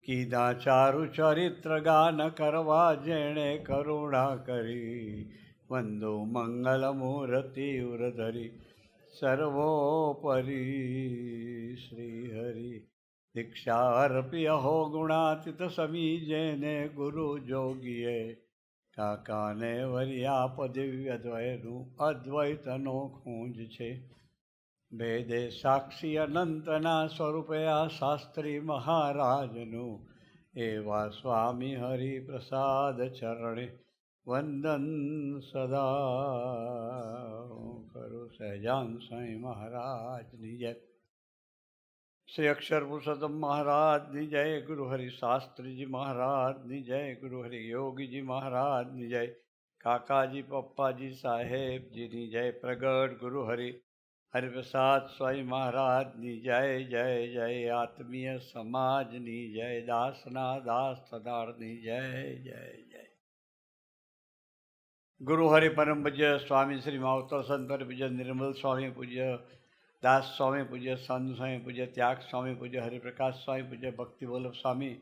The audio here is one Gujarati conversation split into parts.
કીધા ચારુ ચરિત્ર ગાન કરવા જેણે કરુણા કરી. વંદો મંગલ મૂર્તિ ઉરધરી સર્વોપરી શ્રી હરિ. દીક્ષા અર્પ્ય હો ગુણાતીત સમી જેને ગુરુ જોગીએ. કાકાને વર્યા પદવ્ય દ્વયનું અદ્વૈતનો ખૂંજ છે. વેદે સાક્ષી અનંતના સ્વરૂપે આ શાસ્ત્રી મહારાજનું. એવા સ્વામી હરિપ્રસાદ ચરણે વંદન સદા કરું. સહેજાન સ્વામી મહારાજની જય. શ્રી અક્ષર પુરુષોત્તમ મહારાજની જય. ગુરુ હરિ શાસ્ત્રીજી મહારાજની જય. ગુરુ હરિ યોગીજી મહારાજની જય. કાકાજી પપ્પાજી સાહેબજીની જય. પ્રગટ ગુરુ હરિ હરિપ્રસાદ સ્વામી મહારાજની જય જય જય. આત્મીય સમાજની જય. દાસના દાસ થનારની જય જય જય. ગુરુ હરિ પરમ પૂજ્ય સ્વામી શ્રી માવતર સંત પૂજ્ય નિર્મલ સ્વામી પૂજ્ય દાસ સ્વામી પૂજ્ય સંત સ્વામી પૂજ્ય ત્યાગ સ્વામી પૂજ્ય હરિપ્રકાશ સ્વામી પૂજ્ય ભક્તિ વલ્લભ સ્વામી,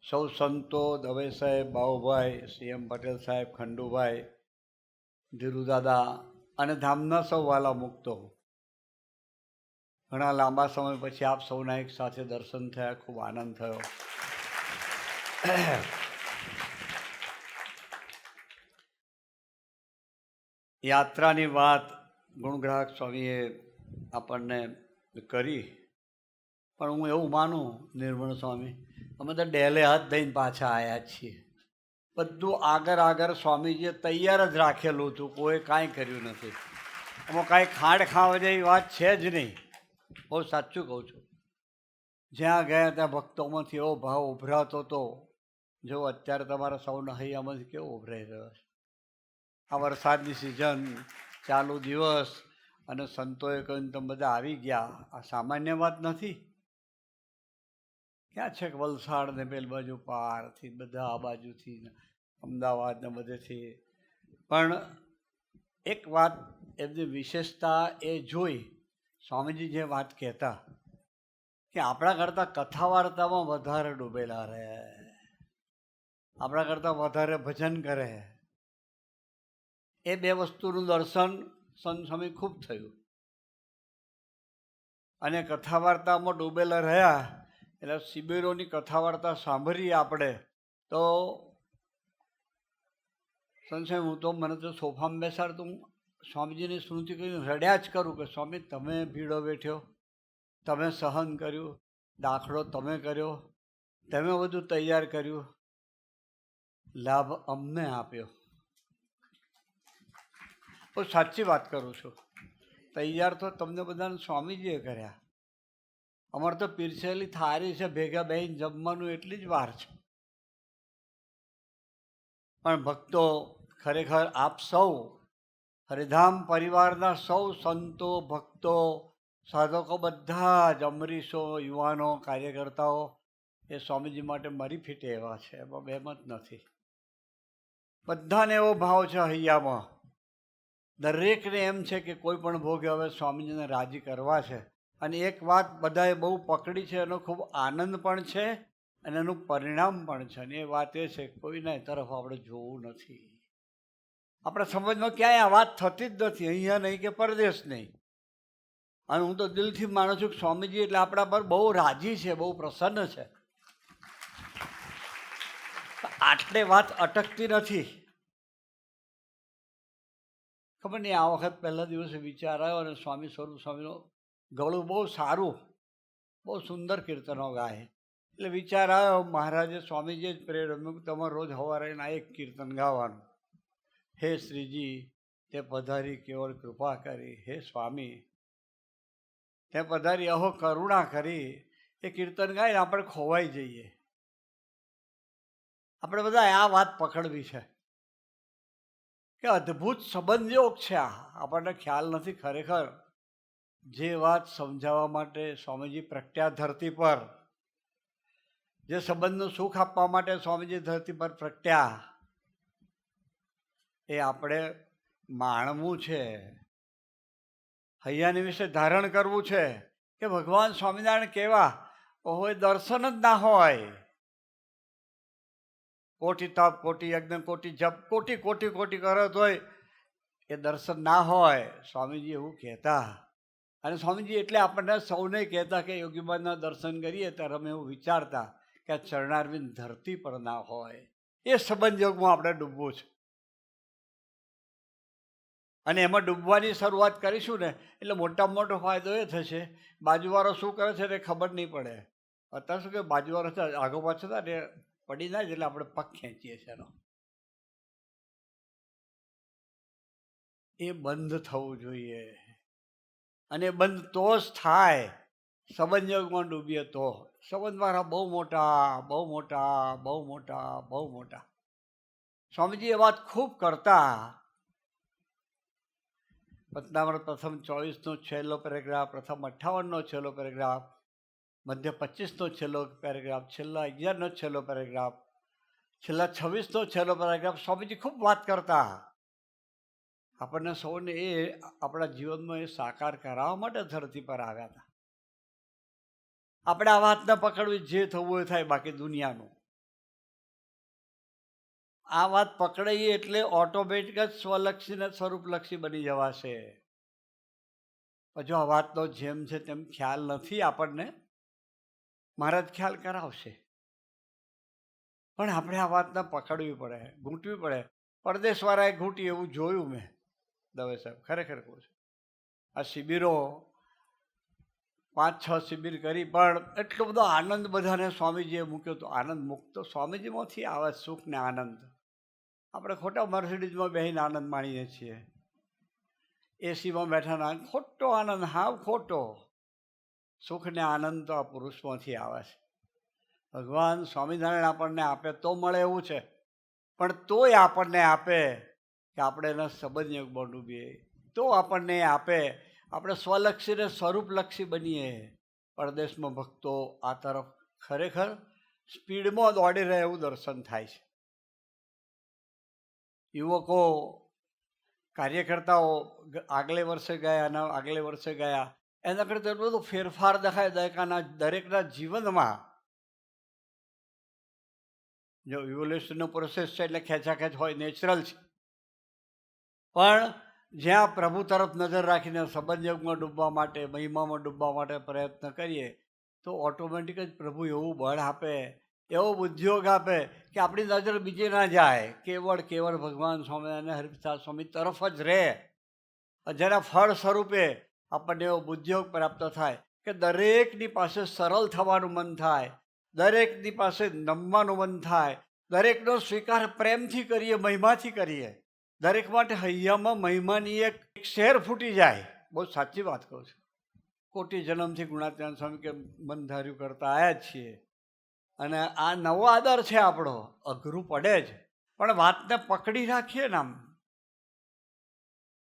સૌ સંતો, દવે સાહેબ, બાઉભાઈ, CM પટેલ સાહેબ, ખંડુભાઈ, ધીરુદાદા અને ધામના સૌ વાલા મુક્તો, ઘણા લાંબા સમય પછી આપ સૌના એક સાથે દર્શન થયા, ખૂબ આનંદ થયો. યાત્રાની વાત ગુણગ્રાહક સ્વામીએ આપણને કરી, પણ હું એવું માનું નિર્મળ સ્વામી, અમે તો ડેલે હાથ દઈને પાછા આવ્યા છીએ. બધું આગળ સ્વામીજીએ તૈયાર જ રાખેલું હતું, કોઈ કાંઈ કર્યું નથી. આમાં કાંઈ ખાંડ ખાવા જેવી વાત છે જ નહીં. બહુ સાચું કહું છું. જ્યાં ગયા ત્યાં ભક્તોમાંથી એવો ભાવ ઉભરાતો હતો, જો અત્યારે તમારા સૌના હૈયામાંથી કેવો ઉભરાઈ રહ્યો છે. આ વરસાદની સિઝન, ચાલુ દિવસ, અને સંતોએ કહ્યું તમે બધા આવી ગયા, આ સામાન્ય વાત નથી. ક્યાં છે કે વલસાડ ને પેલ બાજુ પારથી બધા આ બાજુથી અમદાવાદ ને બધેથી. પણ એક વાત એમની વિશેષતા એ જોઈ, સ્વામીજી જે વાત કહેતા કે આપણા કરતાં કથા વાર્તામાં વધારે ડૂબેલા રહે, આપણા કરતાં વધારે ભજન કરે. એ બે વસ્તુનું દર્શન સંત સ્વામી ખૂબ થયું. અને કથા વાર્તામાં ડૂબેલા રહ્યા એટલે શિબિરોની કથા વાર્તા સાંભળીએ આપણે તો સંત સ્વામી, હું તો મને તો સોફામાં બેસાડ, હું સ્વામીજીની સ્મૃતિ કરીને રડ્યા જ કરું કે સ્વામી તમે ભીડો બેઠ્યો, તમે સહન કર્યું, દાખલો તમે કર્યો, તમે બધું તૈયાર કર્યું, લાભ અમને આપ્યો. હું સાચી વાત કરું છું. તૈયાર તો તમને બધાને સ્વામીજીએ કર્યા. અમારે તો પીરસેલી થાળી છે, ભેગા બેહીને જમવાનું એટલી જ વાર છે. પણ ભક્તો, ખરેખર આપ સૌ હરિધામ પરિવારના સૌ સંતો, ભક્તો, સાધકો, બધા જ અમરીશો, યુવાનો, કાર્યકર્તાઓ એ સ્વામીજી માટે મરી ફીટે એવા છે, એમાં બેમત નથી. બધાને એવો ભાવ છે હૈયામાં. દરેકને એમ છે કે કોઈ પણ ભોગે હવે સ્વામીજીને રાજી કરવા છે. અને એક વાત બધાએ બહુ પકડી છે, એનો ખૂબ આનંદ પણ છે અને એનું પરિણામ પણ છે. અને એ વાત એ છે કે કોઈના તરફ આપણે જોવું નથી. આપણા સમાજમાં ક્યાંય આ વાત થતી જ નથી, અહીંયા નહીં કે પરદેશ નહીં. અને હું તો દિલથી માનું છું કે સ્વામીજી એટલે આપણા પર બહુ રાજી છે, બહુ પ્રસન્ન છે. આટલે વાત અટકતી નથી. ખબર નહીં, આ વખત પહેલા દિવસે વિચાર આવ્યો અને સ્વામી સ્વરૂપ સ્વામીનો ગળું બહુ સારું, બહુ સુંદર કીર્તનો ગાય. એટલે વિચાર આવ્યો, મહારાજે સ્વામીજીએ જ પ્રેરણા, તમારે રોજ સવારે આ એક કીર્તન ગાવાનું. હે શ્રીજી તે પધારી કેવળ કૃપા કરી, હે સ્વામી તે પધારી અહો કરુણા કરી. એ કીર્તન ગાઈને આપણે ખોવાઈ જઈએ. આપણે બધા આ વાત પકડવી છે કે અદ્ભુત સંબંધ યોગ છે આ. આપણને ખ્યાલ નથી ખરેખર જે વાત સમજાવવા માટે સ્વામીજી પ્રગટ્યા ધરતી પર, જે સંબંધનું સુખ આપવા માટે સ્વામીજી ધરતી પર પ્રગટ્યા, એ આપણે માણવું છે, હૈયાની વિશે ધારણ કરવું છે કે ભગવાન સ્વામિનારાયણ કેવા હોય, દર્શન જ ના હોય. કોટી તપ, કોટી યજ્ઞ, કોટી જપ, કોટી કોટી કોટી કરો તોય એ દર્શન ના હોય. સ્વામીજી એવું કહેતા. અને સ્વામીજી એટલે આપણને સૌને કહેતા કે યોગીબાના દર્શન કરીએ ત્યારે અમે એવું વિચારતા કે આ ચરણારવિંદ ધરતી પર ના હોય. એ સંબંધ યોગમાં આપણે ડૂબવું છે. અને એમાં ડૂબવાની શરૂઆત કરીશું ને એટલે મોટામાં મોટો ફાયદો એ થશે, બાજુવાળો શું કરે છે તે ખબર નહીં પડે. અત્યારે શું કે બાજુવાળો આગો પાછો થાય ને પડી ના જ એટલે આપણે પગ ખેંચીએ છીએ એનો. એ બંધ થવું જોઈએ. અને બંધ તો જ થાય સંબંધ યોગમાં ડૂબીએ તો. સંબંધવાળા બહુ મોટા બહુ મોટા બહુ મોટા બહુ મોટા. સ્વામીજી એ વાત ખૂબ કરતા. પત્નામૃત પ્રથમ 24નો છેલ્લો પેરેગ્રાફ, પ્રથમ 58નો છેલ્લો પેરેગ્રાફ, મધ્ય 25નો છેલ્લો પેરેગ્રાફ, છેલ્લા 11નો છેલ્લો પેરેગ્રાફ, છેલ્લા 26નો છેલ્લો પેરેગ્રાફ. સ્વામીજી ખૂબ વાત કરતા. આપણને સૌને એ આપણા જીવનમાં એ સાકાર કરાવવા માટે ધરતી પર આવ્યા હતા. આપણે આ વાત ન પકડવી, જે થવું એ થાય, બાકી દુનિયાનું. આ વાત પકડાઈએ એટલે ઓટોમેટિક જ સ્વલક્ષી ને સ્વરૂપલક્ષી બની જવાશે. જો આ વાતનો જેમ છે તેમ ખ્યાલ નથી આપણને, મહારાજ ખ્યાલ કરાવશે. પણ આપણે આ વાતને પકડવી પડે, ઘૂંટવી પડે. પરદેશવાળાએ ઘૂંટી એવું જોયું મેં. દવે સાહેબ ખરેખર કહું છું. આ શિબિરો 5-6 શિબિર કરી, પણ એટલો બધો આનંદ બધાને સ્વામીજીએ મૂક્યો હતો. આનંદ મુક્તો સ્વામીજીમાંથી આવે, સુખ ને આનંદ. આપણે ખોટા મર્સિડીઝમાં બેસીને આનંદ માણીએ છીએ, એસીમાં બેઠા ખોટો આનંદ, હાવ ખોટો. સુખ ને આનંદ તો આ પુરુષમાંથી આવે છે. ભગવાન સ્વામિનારાયણ આપણને આપે તો મળે એવું છે, પણ તોય આપણને આપે કે આપણે એના સંબંધ યોગમાં ડૂબીએ. તો આપણને આપે આપણે સ્વલક્ષી ને સ્વરૂપલક્ષી બનીએ. પરદેશમાં ભક્તો આ તરફ ખરેખર સ્પીડમાં દોડી રહે એવું દર્શન થાય છે. યુવકો, કાર્યકર્તાઓ આગલે વર્ષે ગયા અને આગલે વર્ષે ગયા, એના કરતાં એટલું બધું ફેરફાર દેખાય દરેકના જીવનમાં. જો ઇવોલ્યુશનનો પ્રોસેસ છે એટલે ખેંચાખેંચ હોય, નેચરલ છે. પણ જ્યાં પ્રભુ તરફ નજર રાખીને સંબંધ યોગમાં ડૂબવા માટે, મહિમામાં ડૂબવા માટે પ્રયત્ન કરીએ તો ઓટોમેટિક જ પ્રભુ એવું બળ આપે, એવો ઉદ્યોગ આપે કે આપણી નજર બીજે ના જાય. કેવળ ભગવાન સ્વામિનારાયણ હરિપ્રસાદ સ્વામી તરફ જ રહે. જેના ફળ સ્વરૂપે આપણને એવો ઉદ્યોગ પ્રાપ્ત થાય કે દરેકની પાસે સરળ થવાનું મન થાય, દરેકની પાસે નમવાનું મન થાય, દરેકનો સ્વીકાર પ્રેમથી કરીએ, મહિમાથી કરીએ. દરેક માટે હૈયામાં મહિમાની એક શેર ફૂટી જાય. બહુ સાચી વાત કહું છું. કોટી જન્મથી ગુણાત્યાન સ્વામી કે મન ધાર્યું કરતા આવ્યા જ છીએ. અને આ નવો આદર છે આપણો. અઘરું પડે જ, પણ વાતને પકડી રાખીએ ને આમ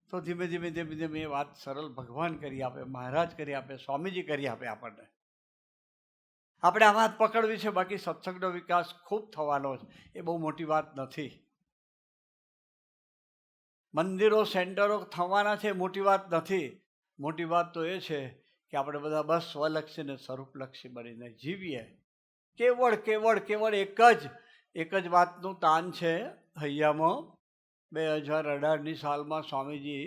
તો ધીમે ધીમે એ વાત સરળ ભગવાન કરી આપે, મહારાજ કરી આપે, સ્વામીજી કરી આપે આપણને. આપણે આ વાત પકડવી છે. બાકી સત્સંગનો વિકાસ ખૂબ થવાનો છે, એ બહુ મોટી વાત નથી. મંદિરો, સેન્ટરો થવાના છે, મોટી વાત નથી. મોટી વાત તો એ છે કે આપણે બધા બસ સ્વલક્ષી ને સ્વરૂપલક્ષી બનીને જીવીએ. કેવળ એક જ વાતનું તાન છે હૈયામાં. 2018ની સાલમાં સ્વામીજી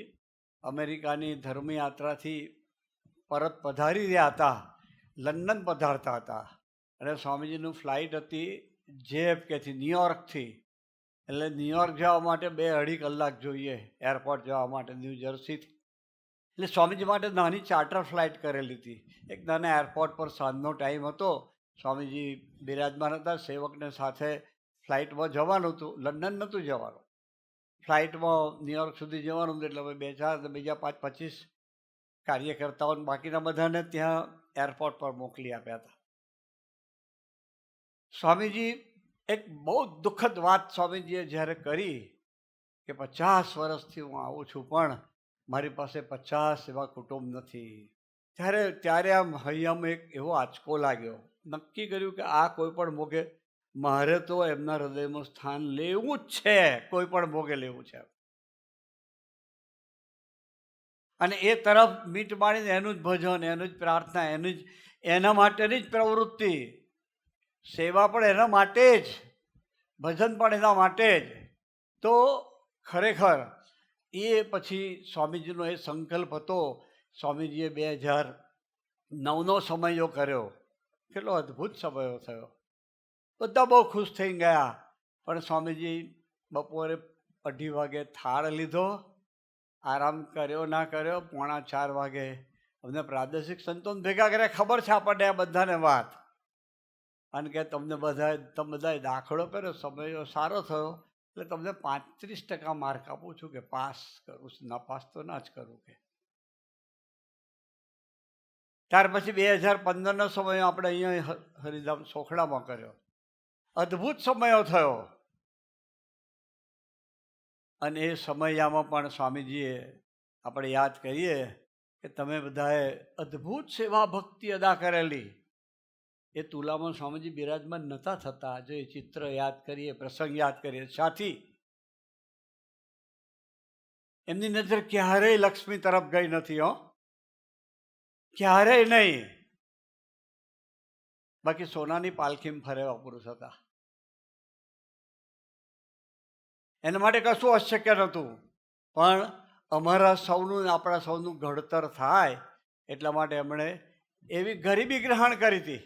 અમેરિકાની ધર્મયાત્રાથી પરત પધારી રહ્યા હતા, લંડન પધારતા હતા. અને સ્વામીજીનું ફ્લાઇટ હતી JFKથી, ન્યુયોર્કથી. એટલે ન્યુયોર્ક જવા માટે 2-2.5 કલાક જોઈએ, એરપોર્ટ જવા માટે ન્યૂજર્સીથી. એટલે સ્વામીજી માટે નાની ચાર્ટર ફ્લાઇટ કરેલી હતી. એક નાના એરપોર્ટ પર સાંજનો ટાઈમ હતો, સ્વામીજી બિરાજમાન હતા, સેવકને સાથે ફ્લાઇટમાં જવાનું હતું. લંડન નહોતું જવાનું, ફ્લાઇટમાં ન્યુયોર્ક સુધી જવાનું હતું. એટલે અમે 2-4 બીજા 5-25 કાર્યકર્તાઓને બાકીના બધાને ત્યાં એરપોર્ટ પર મોકલી આપ્યા હતા. સ્વામીજી એક બહુ દુઃખદ વાત સ્વામીજીએ જ્યારે કરી કે 50 વર્ષથી હું આવું છું પણ મારી પાસે 50 એવા કુટુંબ નથી. ત્યારે આમ હૈયામાં એક એવો આંચકો લાગ્યો. નક્કી કર્યું કે આ કોઈ પણ મોગે મારે તો એમના હૃદયમાં સ્થાન લેવું જ છે, કોઈ પણ મોગે લેવું છે. અને એ તરફ મીટ માણીને એનું જ ભજન, એનું જ પ્રાર્થના, એના માટેની જ પ્રવૃત્તિ, સેવા પણ એના માટે જ. ભજન પણ એના માટે જ. તો ખરેખર એ પછી સ્વામીજીનો એ સંકલ્પ હતો. સ્વામીજીએ 2009નો સમયો કર્યો. કેટલો અદ્ભુત સમયો થયો. બધા બહુ ખુશ થઈ ગયા. પણ સ્વામીજી બપોરે 2:30 વાગે થાળ લીધો, આરામ કર્યો ના કર્યો, 3:45 વાગે અમને પ્રાદેશિક સંતોને ભેગા કર્યા. ખબર છે આપણને આ બધાને વાત, અને કે તમે બધાએ દાખલો કર્યો, સમય સારો થયો, એટલે તમને 35% માર્ક આપું છું, કે પાસ કરું છું, ના પાસ તો ના જ કરું. કે ત્યાર પછી 2015નો સમય આપણે અહીંયા હરિધામ સોખડામાં કર્યો. અદ્ભુત સમયો થયો. અને એ સમયમાં પણ સ્વામીજીએ આપણે યાદ કરીએ કે તમે બધાએ અદ્ભુત સેવા ભક્તિ અદા કરેલી. એ તુલામાં સ્વામીજી બિરાજમાન નહોતા થતા. જો એ ચિત્ર યાદ કરીએ, પ્રસંગ યાદ કરીએ, સાથી એમની નજર ક્યારેય લક્ષ્મી તરફ ગઈ નથી. ક્યારેય નહીં. બાકી સોનાની પાલખીમાં ફરેવા પુરુષ હતા. એના માટે કશું અશક્ય નહોતું. પણ અમારા સૌનું, આપણા સૌનું ઘડતર થાય એટલા માટે એમણે એવી ગરીબી ગ્રહણ કરી હતી.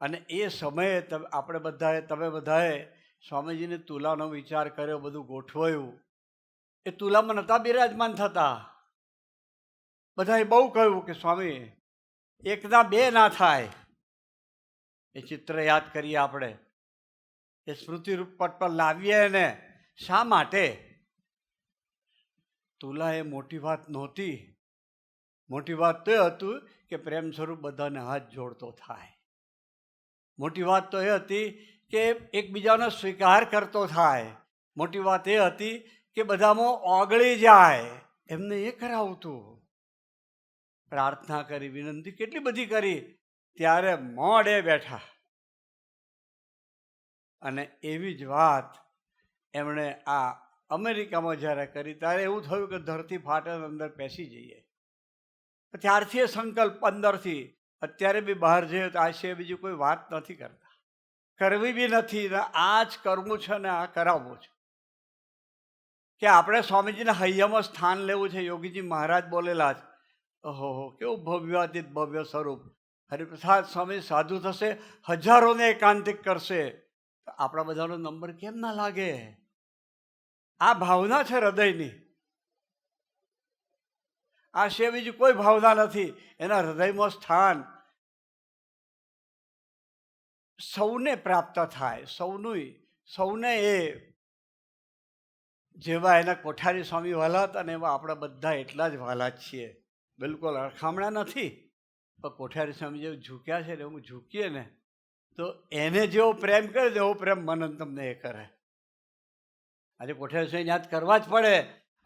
અને એ સમયે આપણે બધાએ, તમે બધાએ સ્વામીજીને તુલાનો વિચાર કર્યો, બધું ગોઠવાયું. એ તુલામાં નહોતા બિરાજમાન થતા. બધાએ બહુ કહ્યું કે સ્વામી 1 ના 2 ના થાય. એ ચિત્ર યાદ કરીએ આપણે, એ સ્મૃતિરૂપ પટ પર લાવીએ એને. શા માટે? તુલા એ મોટી વાત નહોતી. મોટી વાત તો એ હતું કે પ્રેમ સ્વરૂપ બધાને હાથ જોડતો થાય. મોટી વાત તો એ હતી કે એકબીજાનો સ્વીકાર કરતો થાય. મોટી વાત એ હતી કે બધામાં ઓગળી જાય. એમને એ કરાવતું. પ્રાર્થના કરી, વિનંતી કેટલી બધી કરી, ત્યારે મોડે બેઠા. અને એવી જ વાત એમણે આ અમેરિકામાં જ્યારે કરી, ત્યારે એવું થયું કે ધરતી ફાટે અંદર પેસી જઈએ. ત્યારથી એ સંકલ્પ અંદરથી, અત્યારે બી બહાર જઈએ તો આ સિવાય બીજી કોઈ વાત નથી કરતા, કરવી બી નથી. આ જ કરવું છે ને આ કરાવવું છે. કે આપણે સ્વામીજીના હૈયામાં સ્થાન લેવું છે. યોગીજી મહારાજ બોલેલા છે. ઓહો, કેવું ભવ્યાતીત ભવ્ય સ્વરૂપ. હરિપ્રસાદ સ્વામી સાધુ થશે, હજારોને એકાંતિક કરશે. આપણા બધાનો નંબર કેમ ના લાગે? આ ભાવના છે હૃદયની. આ સિવાય બીજી કોઈ ભાવના નથી. એના હૃદયમાં સ્થાન સૌને પ્રાપ્ત થાય. સૌને એ જેવા એના કોઠારી સ્વામી વાલા હતા ને એવા આપણા બધા એટલા જ વાલા જ છીએ. બિલકુલ અરખામણા નથી. પણ કોઠારી સ્વામી જેવું ઝૂક્યા છે ને એવું ઝૂકીએ ને તો એને જેવો પ્રેમ કરે એવો પ્રેમ મને તમને એ કરે. આજે કોઠારી સ્વામી યાદ કરવા જ પડે.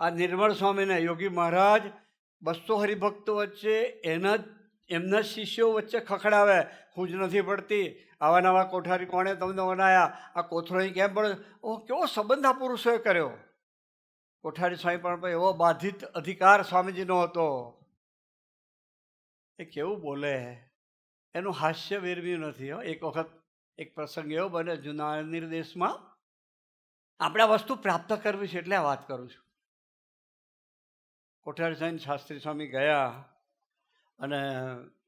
આ નિર્મળ સ્વામીને યોગી મહારાજ 200 હરિભક્તો વચ્ચે એમના શિષ્યો વચ્ચે ખખડાવે, હું જ નથી પડતી, આવા નવા કોઠારી કોણે તમને બનાવ્યા, આ કોથળો કેમ પડે. કેવો સંબંધ આ પુરુષોએ કર્યો. કોઠારી સ્વામી પણ એવો બાધિત અધિકાર સ્વામીજીનો હતો. એ કેવું બોલે, એનું હાસ્ય વેરવ્યું નથી. એક વખત એક પ્રસંગ એવો બને જૂના નિર્દેશમાં. આપણે આ વસ્તુ પ્રાપ્ત કરવી છે એટલે આ વાત કરું છું. કોઠારી સ્વામી શાસ્ત્રી સ્વામી ગયા અને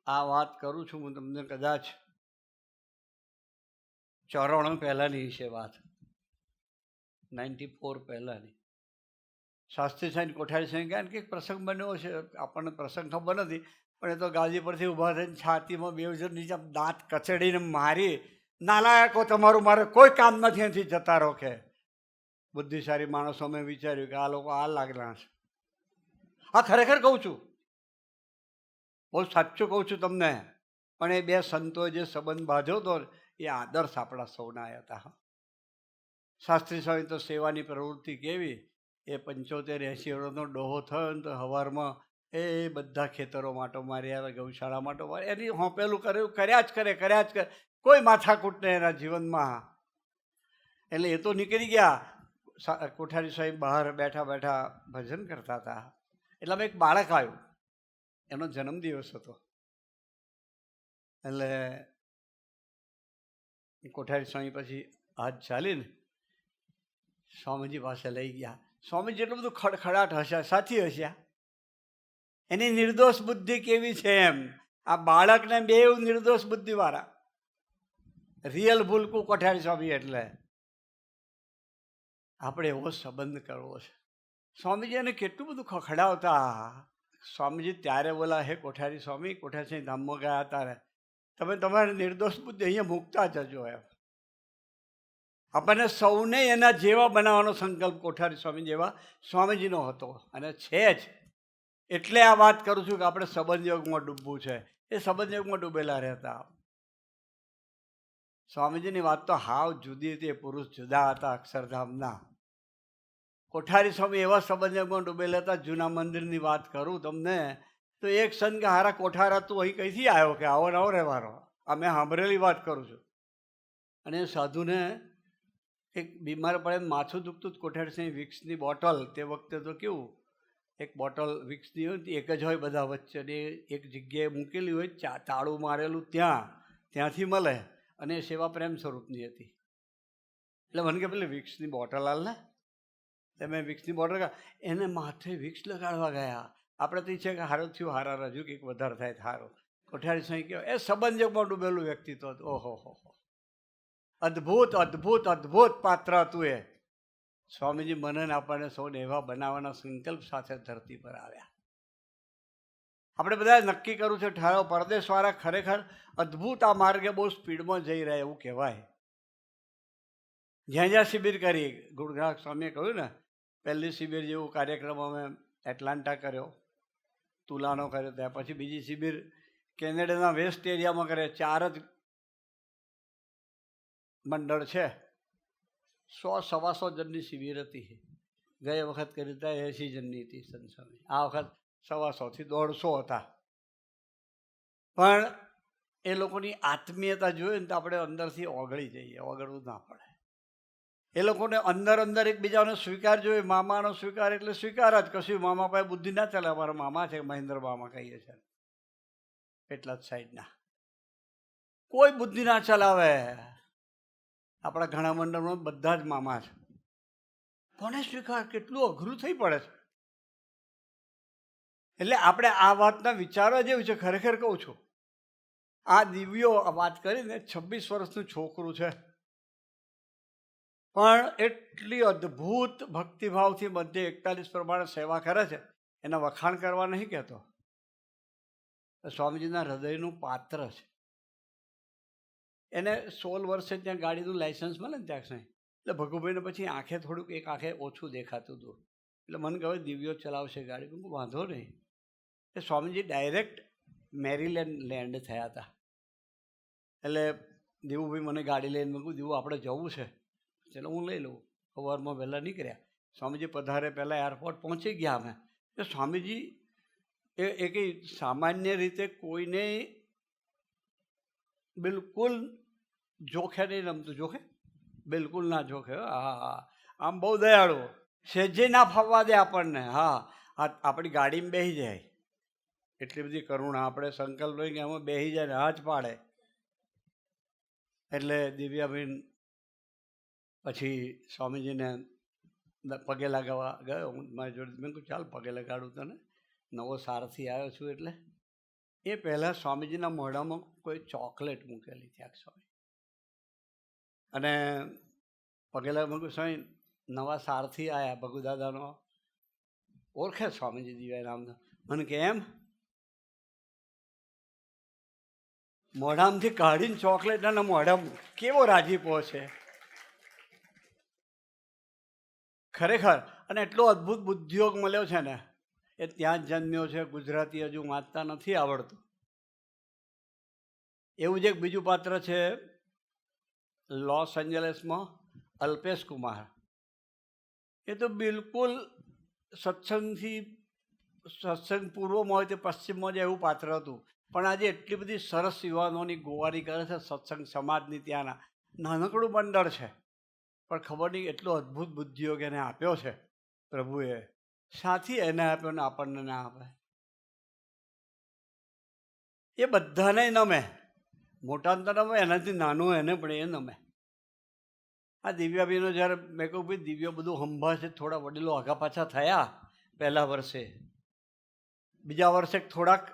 આ વાત કરું છું હું તમને, કદાચ 94 પહેલાંની છે વાત, 94 પહેલાંની. શાસ્ત્રી સાહેબ કોઠારી સાહેબ ગયા ને કંઈક પ્રસંગ બન્યો છે, આપણને પ્રસંગ ખબર નથી, પણ એ તો ગાદી પરથી ઊભા થઈને છાતીમાં 2 જણ નીચે દાંત કચડીને મારી, નાલાયકો તમારું મારે કોઈ કામ નથી, એથી જતા રહો. કે બુદ્ધિશાળી માણસો મેં વિચાર્યું કે આ લોકો આ લાગણા છે. હા, ખરેખર કહું છું, બહુ સાચું કહું છું તમને. પણ એ 2 સંતોએ જે સંબંધ બાંધ્યો હતો એ આદર્શ આપણા સૌના હતા. શાસ્ત્રી સ્વામી તો સેવાની પ્રવૃત્તિ કેવી, એ 75-80 વર્ષનો ડોહો થયો ને તો સવારમાં એ બધા ખેતરો માટો મારી આવે, ગૌશાળા માટો મારી, એની હોંપેલું કર્યા જ કરે, કોઈ માથાકૂટ નહીં એના જીવનમાં. એટલે એ તો નીકળી ગયા. કોઠારી સાહેબ બહાર બેઠા બેઠા ભજન કરતા હતા. એટલામાં એક બાળક આવ્યું, એનો જન્મદિવસ હતો. એટલે કોઠારી સ્વામી પછી હાથ ચાલીને સ્વામીજી પાસે લઈ ગયા. સ્વામીજી એટલું બધું ખડખડાટ હસ્યા, સાથી હસ્યા. એની નિર્દોષ બુદ્ધિ કેવી છે એમ. આ બાળકને બે નિર્દોષ બુદ્ધિવાળા, રિયલ ભૂલકું કોઠારી સ્વામી. એટલે આપણે એવો સંબંધ કરવો છે. સ્વામીજી એને કેટલું બધું ખખડાવતા. સ્વામીજી ત્યારે બોલા, હે કોઠારી સ્વામી, કોઠારી સ્વામી ધામમાં ગયા હતા ને, તમે તમારી નિર્દોષ બુદ્ધિ અહીંયા મૂકતા જજો એમ. આપણને સૌને એના જેવા બનાવવાનો સંકલ્પ કોઠારી સ્વામી જેવા સ્વામીજીનો હતો અને છે જ. એટલે આ વાત કરું છું કે આપણે સંબંધયોગમાં ડૂબવું છે. એ સંબંધયોગમાં ડૂબેલા રહેતા. સ્વામીજીની વાત તો હાવ જુદી હતી. પુરુષ જુદા હતા અક્ષરધામના. કોઠારી સ્વામી એવા સંબંધયોગમાં ડૂબેલા હતા. જૂના મંદિરની વાત કરું તમને તો એક સંત કે હારા કોઠારા તું અહીં કઈથી આવ્યો, કે આવો નવો રહેવાનો. અમે સાંભળેલી વાત કરું છું. અને એ સાધુને એક બીમાર પડે, માથું દુખતું કોઠારી સ્વામી વિક્સની બોટલ, તે વખતે તો કેવું એક બોટલ વિક્સની હોય, એક જ હોય બધા વચ્ચે, એક જગ્યાએ મૂકેલી હોય, તાળું મારેલું ત્યાંથી મળે. અને એ સેવા પ્રેમ સ્વરૂપની હતી. એટલે મને કે પેલી વિક્સની બોટલ હાલ ને, એટલે મેં વિક્સની બોટલ, એને માથે વિક્સ લગાડવા ગયા. આપણે તો છે કે હારું થયું, હારા રજૂ કંઈક વધારે થાય સારું. કોઠારી સ્વામી કહેવાય એ સંબંધમાં ડૂબેલું વ્યક્તિત્વ હતું. ઓહો હો, અદ્ભુત અદ્ભુત અદ્ભુત પાત્ર હતું એ. સ્વામીજી મને આપણને સૌને એવા બનાવવાના સંકલ્પ સાથે ધરતી પર આવ્યા. આપણે બધા નક્કી કરવું છે ઠારો. પરદેશવાળા ખરેખર અદ્ભુત આ માર્ગે બહુ સ્પીડમાં જઈ રહ્યા એવું કહેવાય. જ્યાં જ્યાં શિબિર કરી, ગુરુગ્રાહક સ્વામીએ કહ્યું ને, પહેલી શિબિર જેવું કાર્યક્રમ અમે એટલાન્ટા કર્યો, તુલાનો કર્યો, ત્યાં પછી બીજી શિબિર કેનેડાના વેસ્ટ એરિયામાં કરે. 4 જ મંડળ છે, 100-125 જણની શિબિર હતી. ગઈ વખત કરી હતા 80 જણની હતી સંસ્થાની. આ વખત 125 થી 150 હતા. પણ એ લોકોની આત્મીયતા જોઈએ ને તો આપણે અંદરથી ઓગળી જઈએ. ઓગળવું ના પડે. એ લોકોને અંદર એકબીજાનો સ્વીકાર જોઈએ. મામાનો સ્વીકાર એટલે સ્વીકાર જ. કશું મામા પાસે બુદ્ધિ ના ચાલે. અમારા મામા છે, મહેન્દ્ર મામા કહીએ છીએ, એટલા જ સાઈડના. કોઈ બુદ્ધિ ના ચલાવે. આપણા ઘણા મંડળમાં બધા જ મામા છે. કોને સ્વીકાર કેટલું અઘરું થઈ પડે છે. એટલે આપણે આ વાતના વિચારવા જેવું છે. ખરેખર કહું છું, આ દિવ્યો વાત કરીને 26 વર્ષનું છોકરું છે, પણ એટલી અદ્ભુત ભક્તિભાવથી મધ્ય 41 પ્રમાણે સેવા કરે છે. એના વખાણ કરવા નહીં કહેતો, સ્વામીજીના હૃદયનું પાત્ર છે. એને 16 વર્ષે ત્યાં ગાડીનું લાઇસન્સ મળે ને ત્યાં સાંઈ, એટલે ભગુભાઈને પછી આંખે થોડુંક એક આંખે ઓછું દેખાતું હતું. એટલે મને કહે દિવ્યો ચલાવશે ગાડી. હું વાંધો નહીં. એ સ્વામીજી ડાયરેક્ટ મેરીલેન્ડ લેન્ડ થયા હતા. એટલે દેવુભાઈ મને ગાડી લઈને મૂકું, દેવું આપણે જવું છે, ચાલો હું લઈ લઉં. સવારમાં વહેલા નીકળ્યા. સ્વામીજી પધારે પહેલાં એરપોર્ટ પહોંચી ગયા અમે. એ સ્વામીજી એ કંઈ સામાન્ય રીતે કોઈને બિલકુલ જોખે નહીં રમતું. જોખે બિલકુલ ના જોખે. હા હા, આમ બહુ દયાળુ. સહેજે ના ફાવવા દે આપણને. હા, આપણી ગાડીમાં બેસી જાય. એટલી બધી કરુણા. આપણે સંકલ્પ લઈ કે આમાં બેસી જાય ને હાથ પાડે. એટલે દિવ્યાબેન પછી સ્વામીજીને પગે લગાવવા ગયો. હું મારી જોડે મેં કહ્યું ચાલ પગે લગાડું તને, નવો સારથી આવ્યો છું. એટલે એ પહેલાં સ્વામીજીના મોઢામાં કોઈ ચોકલેટ મૂકેલી ત્યાં સ્વામી, અને પગે લગાવ સ્વામી નવા સારથી આવ્યા ભગુદાદાનો. ઓળખે સ્વામીજી દિવ્યા નામનો. મને કે એમ, મોઢામાંથી કાઢીને ચોકલેટ અને મોઢામાં કેવો રાજીપો છે ખરેખર. અને એટલો અદ્ભુત બુદ્ધિયોગ મળ્યો છે ને. એ ત્યાં જ જન્મ્યો છે. ગુજરાતી હજુ વાંચતા નથી આવડતું. એવું જ એક બીજું પાત્ર છે લોસ એન્જલસમાં, અલ્પેશ કુમાર. એ તો બિલકુલ સત્સંગ પૂર્વમાં હોય તે પશ્ચિમમાં જાય એવું પાત્ર હતું. પણ આજે એટલી બધી સરસ યુવાનોની ગોવારી કરે છે સત્સંગ સમાજની. ત્યાંના નાનકડું મંડળ છે, પણ ખબર નહીં એટલો અદ્ભુત બુદ્ધિયોગ એને આપ્યો છે પ્રભુએ. સાથી એને આપ્યો ને આપણને ના આપે. એ બધાને નમે. મોટાને તો નમે, એનાથી નાનું એને પણ એ નમે. આ દિવ્યાબેનો જ્યારે મેં કહું ભાઈ દિવ્ય બધું સંભાળશે, થોડા વડીલો આગા પાછા થયા પહેલા વર્ષે, બીજા વર્ષે થોડાક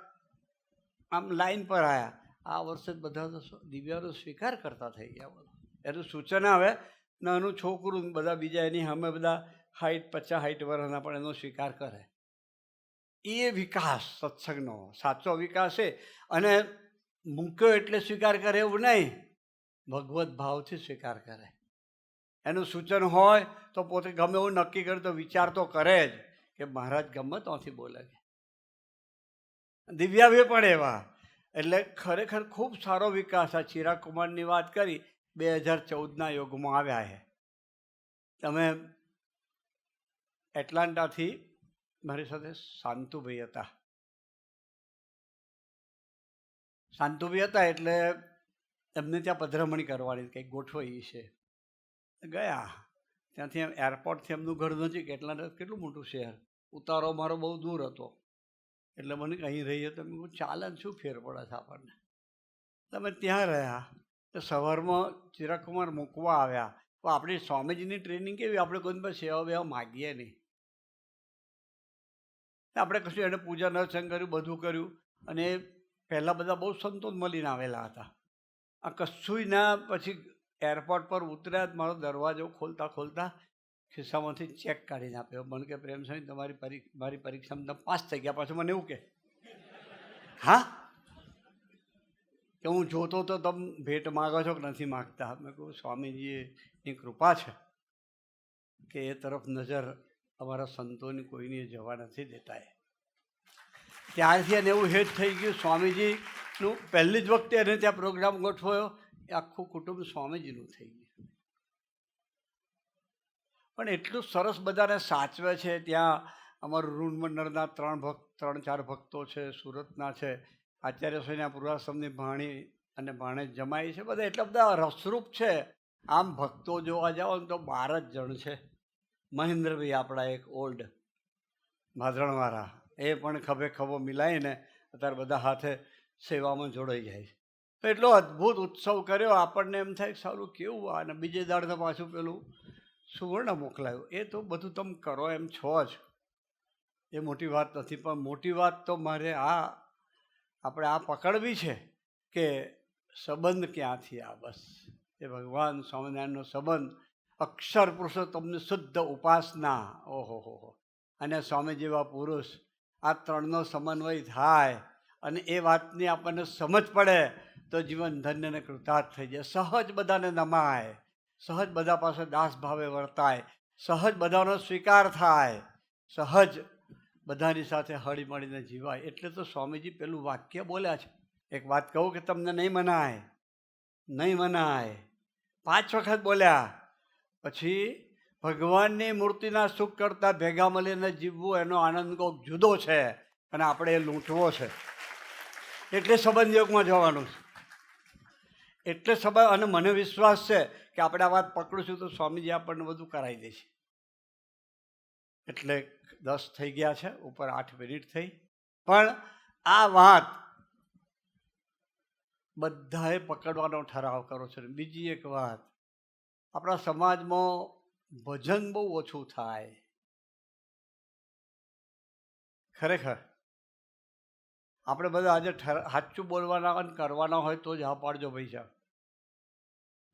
આમ લાઈન પર આવ્યા, આ વર્ષે જ બધા તો દિવ્યાનો સ્વીકાર કરતા થઈ ગયા. બોલો એનું સૂચન આવે, નાનું છોકરું બધા બીજા એની સામે બધા 50-60 વર્ષના પણ એનો સ્વીકાર કરે. એ વિકાસ સત્સંગનો સાચો વિકાસ છે. અને મૂક્યો એટલે સ્વીકાર કરે એવું નહીં, ભગવત ભાવથી સ્વીકાર કરે. એનું સૂચન હોય તો પોતે ગમે એવું નક્કી કરે તો વિચાર તો કરે જ કે મહારાજ ગમે ત્યાંથી બોલે છે. દિવ્યાભે પણ એવા. એટલે ખરેખર ખૂબ સારો વિકાસ. આ ચિરાગ કુમારની વાત કરી, 2014ના યોગમાં આવ્યા છે. તમે એટલાન્ટાથી મારી સાથે શાંતુભાઈ હતા. શાંતુભાઈ હતા એટલે એમને ત્યાં પધરામણી કરવાની કંઈક ગોઠવાઈ છે. ગયા ત્યાંથી એરપોર્ટથી એમનું ઘર નજીક, એટલાન્ટા કેટલું મોટું શહેર, ઉતારો મારો બહુ દૂર હતો. એટલે મને અહીં રહીએ તો મેં ચાલે ને શું ફેર પડે છે આપણને. તમે ત્યાં રહ્યા તો સવારમાં ચિરાગ કુમાર મૂકવા આવ્યા. તો આપણી સ્વામીજીની ટ્રેનિંગ કેવી, આપણે કોઈ પાસે સેવા બેવા માગીએ નહીં. આપણે કશું એને પૂજા નરસંગ કર્યું, બધું કર્યું. અને પહેલાં બધા બહુ સંતો મળીને આવેલા હતા. આ કશું ના, પછી એરપોર્ટ પર ઉતર્યા, મારો દરવાજો ખોલતા ખોલતા ખિસ્સામાંથી ચેક કાઢીને આપ્યો. મને કે પ્રેમ સાહેબ મારી પરીક્ષામાં તમે પાસ થઈ ગયા. પાછું મને એવું કે હા કે હું જોતો તો તમે ભેટ માગો છો કે નથી માગતા. મેં કહું સ્વામીજીની કૃપા છે કે એ તરફ નજર અમારા સંતોની કોઈની જવા નથી દેતા. ત્યારથી એને એવું હેત થઈ ગયું, સ્વામીજીનું પહેલી જ વખતે એને ત્યાં પ્રોગ્રામ ગોઠવાયો, એ આખું કુટુંબ સ્વામીજીનું થઈ ગયું. પણ એટલું સરસ બધાને સાચવે છે. ત્યાં અમારું ઋણ મંડળના 3-4 ભક્તો છે, સુરતના છે, આચાર્ય સ્વામીના પૂર્વાશ્રમની ભાણી અને ભાણેજ જમાઈ છે. બધા એટલા બધા રસરૂપ છે. આમ ભક્તો જોવા જાઓ ને તો 12 જ જણ છે. મહેન્દ્રભાઈ આપણા એક ઓલ્ડ ભાદરણવાળા, એ પણ ખભે ખભો મિલાવીને અત્યારે બધા હાથે સેવામાં જોડાઈ જાય છે. તો એટલો અદ્ભુત ઉત્સવ કર્યો. આપણને એમ થાય સારું કેવું. અને બીજે દાડે પાછું પેલું સુવર્ણ મોકલાયું. એ તો બધું તમે કરો એમ છો જ, એ મોટી વાત નથી. પણ મોટી વાત તો મારે આપણે આ પકડવી છે કે સંબંધ ક્યાંથી આ, બસ એ ભગવાન સ્વામિનારાયણનો સંબંધ, અક્ષર પુરુષોત્તમની શુદ્ધ ઉપાસના, ઓહો. અને સ્વામી જેવા પુરુષ, આ ત્રણનો સમન્વય થાય અને એ વાતની આપણને સમજ પડે તો જીવન ધન્ય અને કૃતાર્થ થઈ જાય. સહજ બધાને નમાય, સહજ બધા પાસે દાસ ભાવે વર્તાય, સહજ બધાનો સ્વીકાર થાય, સહજ બધાની સાથે હળી મળીને જીવાય. એટલે તો સ્વામીજી પેલું વાક્ય બોલ્યા છે. એક વાત કહું કે તમને નહીં મનાય, 5 વખત બોલ્યા. પછી ભગવાનની મૂર્તિના સુખ કરતાં ભેગા મળીને જીવવું, એનો આનંદ કોક જુદો છે અને આપણે એ લૂંટવો છે. એટલે સંબંધ યોગમાં જવાનું છે. એટલે સંબંધ. અને મને વિશ્વાસ છે કે આપણે આ વાત પકડીશું તો સ્વામીજી આપણને બધું કરાવી દેશે. એટલે 10 થઈ ગયા છે, ઉપર 8 મિનિટ થઈ. પણ આ વાત બધાએ પકડવાનો ઠરાવ કરો છે. બીજી એક વાત, આપણા સમાજમાં ભજન બહુ ઓછું થાય. ખરેખર આપણે બધા આજે સાચું બોલવાના અને કરવાના હોય તો જ હા પાડજો ભાઈ સાહેબ.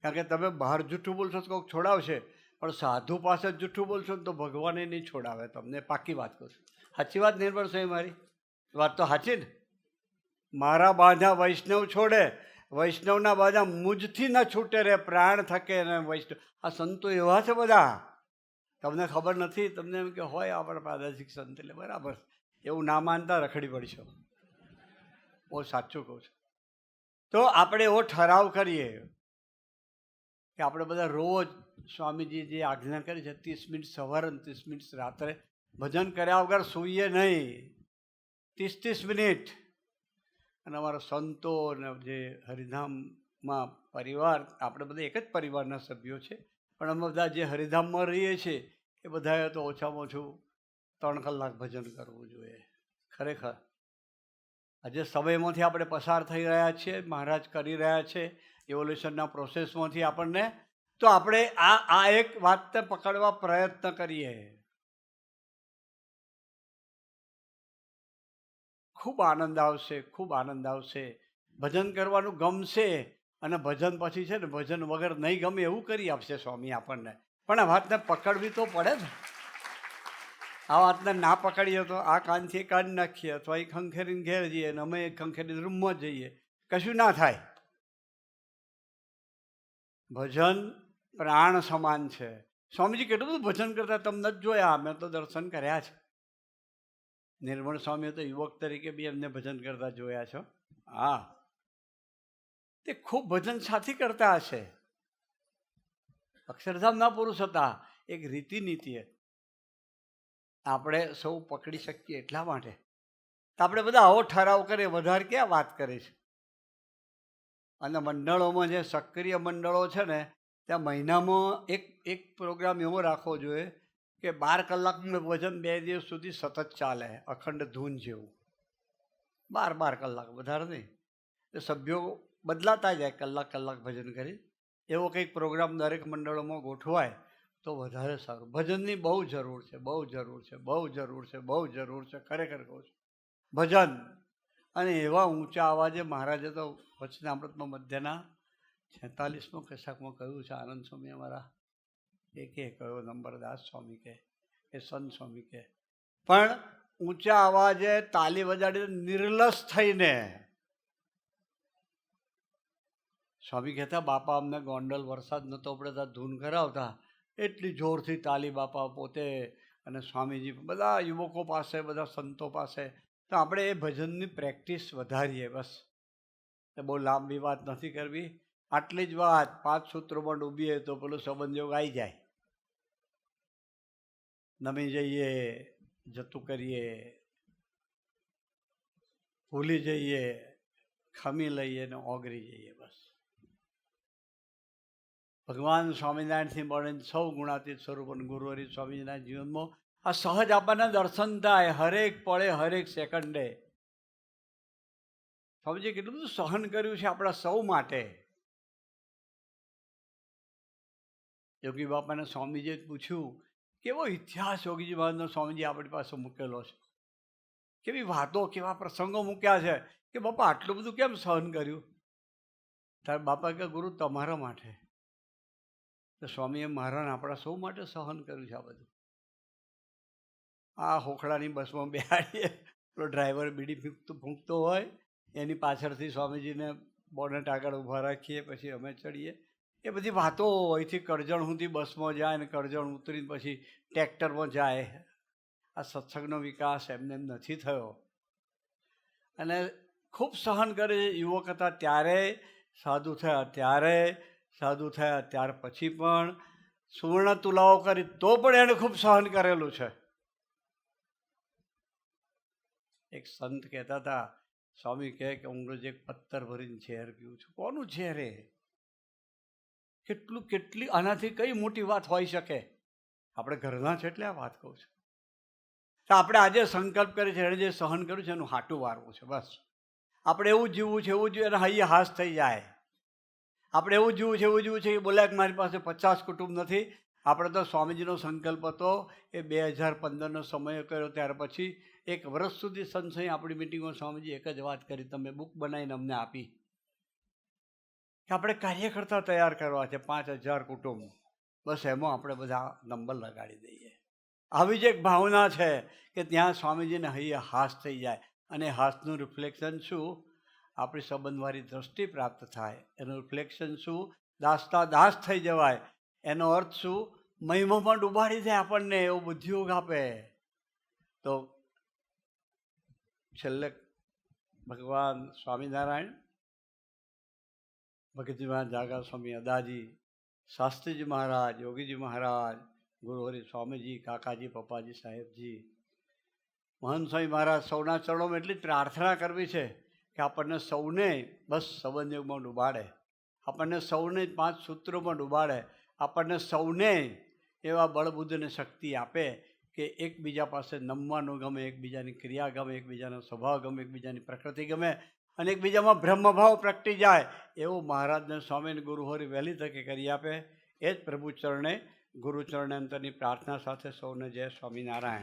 કારણ કે તમે બહાર જૂઠું બોલશો તો કોઈક છોડાવશે, પણ સાધુ પાસે જૂઠું બોલશો તો ભગવાને નહીં છોડાવે તમને. પાકી વાત કહું છું. સાચી વાત નિર્ભર છે મારી વાત તો સાચી ને. મારા બાધા વૈષ્ણવ છોડે, વૈષ્ણવના બાધા મુજથી ન છૂટે રે, પ્રાણ થકે ને વૈષ્ણવ. આ સંતો એવા છે બધા, તમને ખબર નથી. તમને એમ કે હોય આપણે પ્રાદેશિક સંત એટલે બરાબર, એવું ના માનતા રખડી પડશો. બહુ સાચું કહું છું. તો આપણે એવો ઠરાવ કરીએ કે આપણે બધા રોજ સ્વામીજી જે આજ્ઞા કરી છે 30 મિનિટ સવારે અને 30 મિનિટ રાત્રે ભજન કર્યા વગર સૂઈએ નહીં. 30 મિનિટ. અને અમારા સંતો અને જે હરિધામમાં પરિવાર, આપણે બધા એક જ પરિવારના સભ્યો છે, પણ અમે બધા જે હરિધામમાં રહીએ છીએ એ બધાએ તો ઓછામાં ઓછું 3 કલાક ભજન કરવું જોઈએ. ખરેખર આજે સમયમાંથી આપણે પસાર થઈ રહ્યા છીએ, મહારાજ કરી રહ્યા છે, ઇવોલ્યુશનના પ્રોસેસમાંથી આપણને તો આપણે આ એક વાતને પકડવા પ્રયત્ન કરીએ. ખૂબ આનંદ આવશે, ખૂબ આનંદ આવશે. ભજન કરવાનું ગમશે અને ભજન પછી છે ને ભજન વગર નહીં ગમે એવું કરી આપશે સ્વામી આપણને. પણ આ વાતને પકડવી તો પડે ને. આ વાતને ના પકડીએ તો આ કાનથી કાઢી નાખીએ અથવા એ ખંખેરીને ઘેર જઈએ અને અમે ખંખેરીને રૂમમાં જઈએ, કશું ના થાય. ભજન પ્રાણ સમાન છે. સ્વામીજી કેટલું બધું ભજન કરતા તમને જ જોયા, મેં તો દર્શન કર્યા છે. નિર્મળ સ્વામીએ તો યુવક તરીકે બી એમને ભજન કરતા જોયા છો. હા, તે ખૂબ ભજન સાથી કરતા હશે. અક્ષરધામના પુરુષ હતા. એક રીતિ નીતિ આપણે સૌ પકડી શકીએ એટલા માટે આપણે બધા આવો ઠરાવ કરીએ, વધારે ક્યાં વાત કરે છે. અને મંડળોમાં જે સક્રિય મંડળો છે ને, ત્યાં મહિનામાં એક પ્રોગ્રામ એવો રાખવો જોઈએ કે 12 કલાકનું ભજન 2 દિવસ સુધી સતત ચાલે, અખંડ ધૂન જેવું. 12 કલાક, વધારે નહીં. એ સભ્યો બદલાતા જાય, કલાક ભજન કરી. એવો કંઈક પ્રોગ્રામ દરેક મંડળોમાં ગોઠવાય તો વધારે સારું. ભજનની બહુ જરૂર છે, બહુ જરૂર છે, બહુ જરૂર છે, બહુ જરૂર છે. ખરેખર કહું છું, ભજન. અને એવા ઊંચા અવાજે મહારાજે તો વચનામૃતમાં મધ્યના 46માં કશાકમાં કહ્યું છે. આનંદ સ્વામી અમારા કે કયો નંબર, દાસ સ્વામી કે સંત સ્વામી કે, પણ ઊંચા અવાજે તાલી વજાડી નિર્લસ થઈને. સ્વામી કહેતા, બાપા અમને ગોંડલ વરસાદ નહોતો પડે ત્યાં ધૂન કરાવતા, એટલી જોરથી તાલી બાપા પોતે અને સ્વામીજી બધા યુવકો પાસે, બધા સંતો પાસે. તો આપણે એ ભજનની પ્રેક્ટિસ વધારીએ બસ. એ બહુ લાંબી વાત નથી કરવી, આટલી જ વાત. 5 સૂત્રોમાં ડૂબીએ તો પેલું સંબંધ યોગ આવી જાય. નમી જઈએ, જતું કરીએ, ભૂલી જઈએ, ખમી લઈએ ને ઓગરી જઈએ બસ. ભગવાન સ્વામિનારાયણથી મળીને સૌ ગુણાતીત સ્વરૂપ અને ગુરુહરિ સ્વામીજીના જીવનમાં આ સહજ આપણને દર્શન થાય હરેક પળે, હરેક સેકન્ડે. સ્વામીજી કેટલું બધું સહન કર્યું છે આપણા સૌ માટે. યોગી બાપાને સ્વામીજીએ પૂછ્યું, કેવો ઇતિહાસ યોગીજી મહારાજનો સ્વામીજી આપણી પાસે મૂકેલો છે, કેવી વાતો, કેવા પ્રસંગો મૂક્યા છે કે બાપા આટલું બધું કેમ સહન કર્યું? ત્યારે બાપા કે ગુરુ તમારા માટે. તો સ્વામીએ મહારાજ આપણા સૌ માટે સહન કર્યું છે આ બધું. આ હોખડાની બસમાં બેહાડીએ, પેલો ડ્રાઈવર બીડી ફૂંકતો હોય, એની પાછળથી સ્વામીજીને બોનેટ આગળ ઊભા રાખીએ, પછી અમે ચડીએ. એ બધી વાતો અહીંથી કરજણ સુધી બસમાં જાય ને કરજણ ઉતરીને પછી ટ્રેક્ટરમાં જાય. આ સત્સંગનો વિકાસ એમને નથી થયો. અને ખૂબ સહન કરે છે. યુવક હતા ત્યારે સાધુ થયા, ત્યારે સાધુ થયા, ત્યાર પછી પણ સુવર્ણ તુલાઓ કરી તો પણ એણે ખૂબ સહન કરેલું છે. એક સંત કહેતા હતા, સ્વામી કહે કે હું રોજ એક પત્તર ભરીને ઝેર પીવું છું. કોનું ઝેર એ? કેટલી આનાથી કઈ મોટી વાત હોઈ શકે? આપણે ઘરના છે એટલે આ વાત કહું છું. તો આપણે આજે સંકલ્પ કરીએ છીએ, એણે જે સહન કર્યું છે એનું હાટું વારવું છે બસ. આપણે એવું જીવવું છે, એવું જીવું, એને હૈયે હાશ થઈ જાય. આપણે એવું જીવવું છે, એવું જીવવું છે કે બોલ્યા કે મારી પાસે 50 કુટુંબ નથી. આપણે તો સ્વામીજીનો સંકલ્પ હતો એ 2015નો સમય કર્યો, ત્યાર પછી 1 વર્ષ સુધી સંશય આપણી મિટિંગમાં સ્વામીજી એક જ વાત કરી, તમે બુક બનાવીને અમને આપી કે આપણે કાર્યકર્તા તૈયાર કરવા છે, 5000 કુટુંબ, બસ એમાં આપણે બધા નંબર લગાડી દઈએ. આવી જ એક ભાવના છે કે ત્યાં સ્વામીજીને હૈયે હાશ થઈ જાય. અને હાશનું રિફ્લેક્શન શું? આપણી સંબંધવાળી દ્રષ્ટિ પ્રાપ્ત થાય. એનું રિફ્લેક્શન શું? દાસતા દાસ થઈ જવાય. એનો અર્થ શું? મહિમામાં ડૂબાડી દે આપણને, એવો બુદ્ધિયોગ આપે. તો છેલ્લે ભગવાન સ્વામિનારાયણ, ભગતજી મહારાજ, જાગા સ્વામી, અદાજી, શાસ્ત્રીજી મહારાજ, યોગીજી મહારાજ, ગુરુહરિ સ્વામીજી, કાકાજી, પપ્પાજી સાહેબજી, મહંત સ્વામી મહારાજ, સૌના ચરણોમાં એટલી જ પ્રાર્થના કરવી છે કે આપણને સૌને બસ સંબંધયોગમાં ડૂબાડે, આપણને સૌને 5 સૂત્રોમાં ડૂબાડે, આપણને સૌને એવા બળબુદ્ધિ અને શક્તિ આપે કે એકબીજા પાસે નમવાનું ગમે, એકબીજાની ક્રિયા ગમે, એકબીજાનો સ્વભાવ ગમે, એકબીજાની પ્રકૃતિ ગમે અને એકબીજામાં બ્રહ્મભાવ પ્રગટી જાય. એવું મહારાજને સ્વામીને ગુરુહરિ વહેલી તકે કરી આપે. એ જ પ્રભુ ચરણે ગુરુ ચરણે અંતરની પ્રાર્થના સાથે સૌને જય સ્વામિનારાયણ.